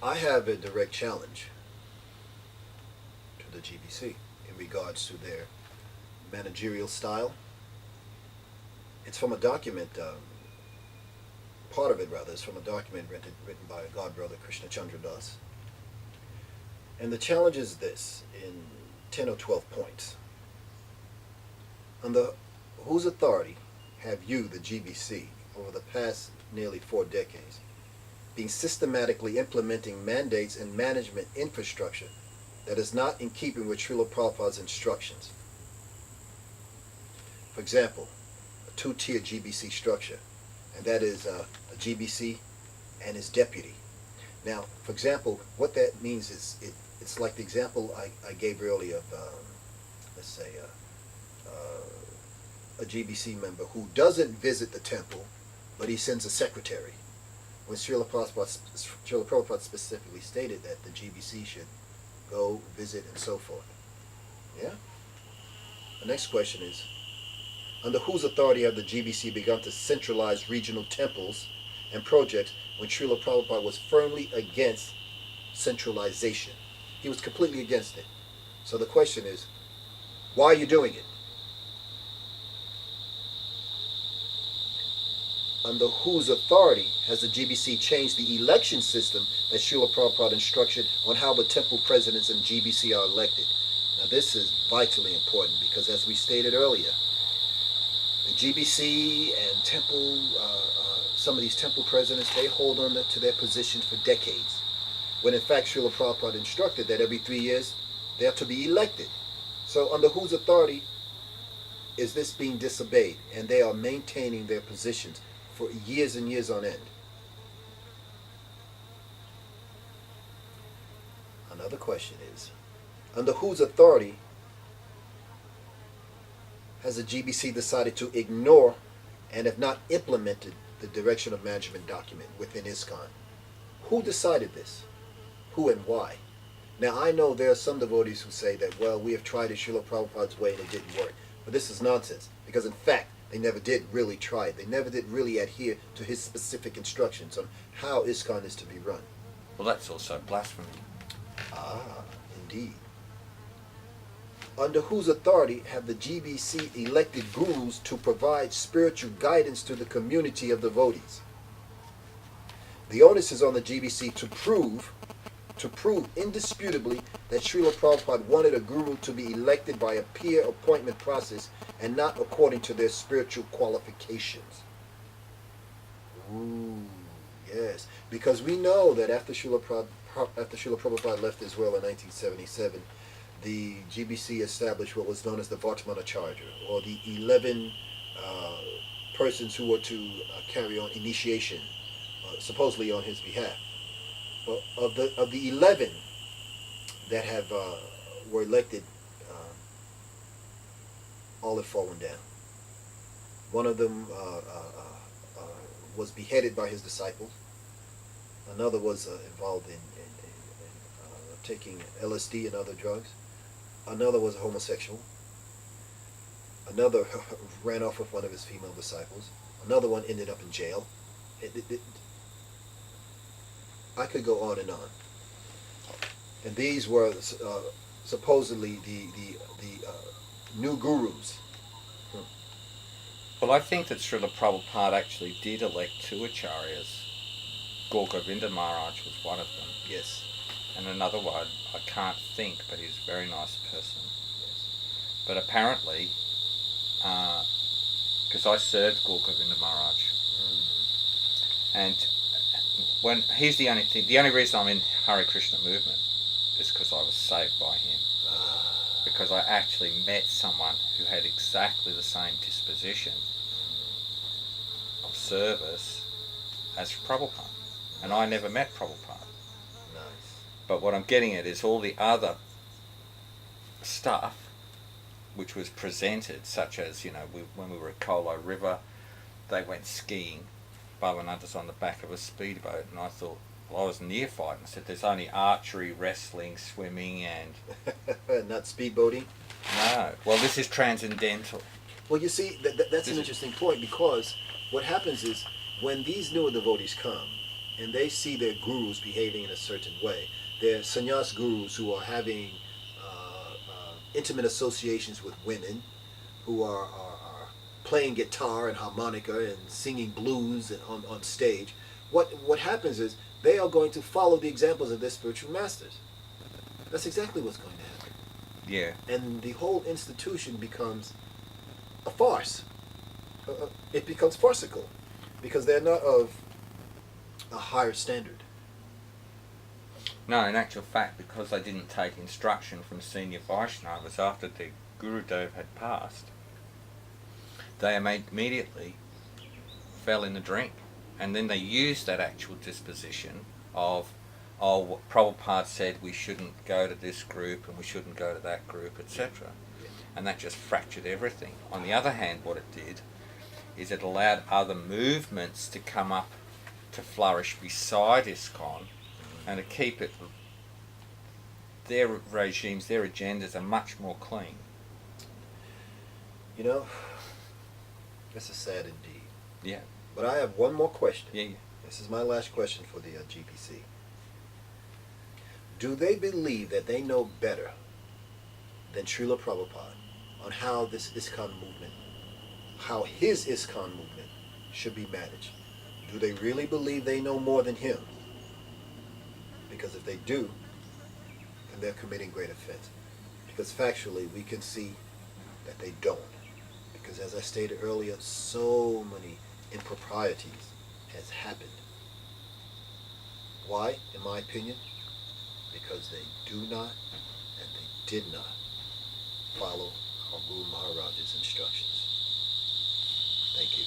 I have a direct challenge to the GBC in regards to their managerial style. It's from a document, part of it rather, is from a document written by a god brother, Krishna Das. And the challenge is this, in 10 or 12 points. Under whose authority have you, the GBC, over the past nearly 4 decades, been systematically implementing mandates and management infrastructure that is not in keeping with Srila Prabhupada's instructions? For example, a 2-tier GBC structure, and that is a GBC and his deputy. Now, for example, what that means is it's like the example I gave earlier of, let's say, a GBC member who doesn't visit the temple, but he sends a secretary. When Srila Prabhupada specifically stated that the GBC should go, visit, and so forth. Yeah? The next question is, under whose authority have the GBC begun to centralize regional temples and projects when Srila Prabhupada was firmly against centralization? He was completely against it. So the question is, why are you doing it? Under whose authority has the GBC changed the election system that Srila Prabhupada instructed on how the temple presidents and GBC are elected? Now this is vitally important because, as we stated earlier, the GBC and temple, some of these temple presidents, they hold on to their positions for decades. When in fact Srila Prabhupada instructed that every 3 years they are to be elected. So under whose authority is this being disobeyed? And they are maintaining their positions for years and years on end. Another question is, under whose authority has the GBC decided to ignore and have not implemented the direction of management document within ISKCON? Who decided this? Who and why? Now I know there are some devotees who say that, well, we have tried it Srila Prabhupada's way and it didn't work. But this is nonsense, because in fact, they never did really try it. They never did really adhere to his specific instructions on how ISKCON is to be run. Well, that's also blasphemy. Ah, indeed. Under whose authority have the GBC elected gurus to provide spiritual guidance to the community of devotees? The onus is on the GBC to prove indisputably that Srila Prabhupada wanted a guru to be elected by a peer appointment process and not according to their spiritual qualifications. Ooh, yes. Because we know that after Srila Prabhupada left Israel in 1977, the GBC established what was known as the Vartmanacharya, or the 11 persons who were to carry on initiation, supposedly on his behalf. Well, of the 11 that have were elected, all have fallen down. One of them was beheaded by his disciples. Another was involved in taking LSD and other drugs. Another was a homosexual. Another ran off with one of his female disciples. Another one ended up in jail. I could go on and on. And these were supposedly the new gurus. Well, I think that Srila Prabhupada actually did elect 2 acharyas. Gaur Govinda Maharaj was one of them. Yes. And another one, I can't think, but he's a very nice person. Yes. But apparently, because I served Gaur Govinda Maharaj, and when he's the only reason I'm in Hare Krishna movement is because I was saved by him. Because I actually met someone who had exactly the same disposition of service as Prabhupada. And I never met Prabhupada. Nice. But what I'm getting at is all the other stuff which was presented, such as, when we were at Kolo River, they went skiing. Bhavananda's on the back of a speedboat, and I thought, well, I was neophyte, and I said, there's only archery, wrestling, swimming, and... Not speedboating? No. Well, this is transcendental. Well, you see, that's an interesting point, because what happens is, when these newer devotees come, and they see their gurus behaving in a certain way. They're sannyas gurus who are having intimate associations with women, who are playing guitar and harmonica and singing blues and on stage. What happens is they are going to follow the examples of their spiritual masters. That's exactly what's going to happen. Yeah. And the whole institution becomes a farce. It becomes farcical because they're not of a higher standard. No, in actual fact, because they didn't take instruction from senior Vaishnavas after the Gurudev had passed, they immediately fell in the drink. And then they used that actual disposition of, oh, Prabhupada said we shouldn't go to this group and we shouldn't go to that group, etc. And that just fractured everything. On the other hand, what it did is it allowed other movements to come up to flourish beside ISKCON and to keep it, their regimes, their agendas are much more clean. You know, this is sad indeed. Yeah. But I have one more question. Yeah. This is my last question for the GPC. Do they believe that they know better than Srila Prabhupada on how this ISKCON movement, how his ISKCON movement should be managed? Do they really believe they know more than him? Because if they do, then they're committing great offense. Because factually, we can see that they don't. Because as I stated earlier, so many improprieties has happened. Why, in my opinion? Because they do not and they did not follow our Guru Maharaj's instructions. Thank you.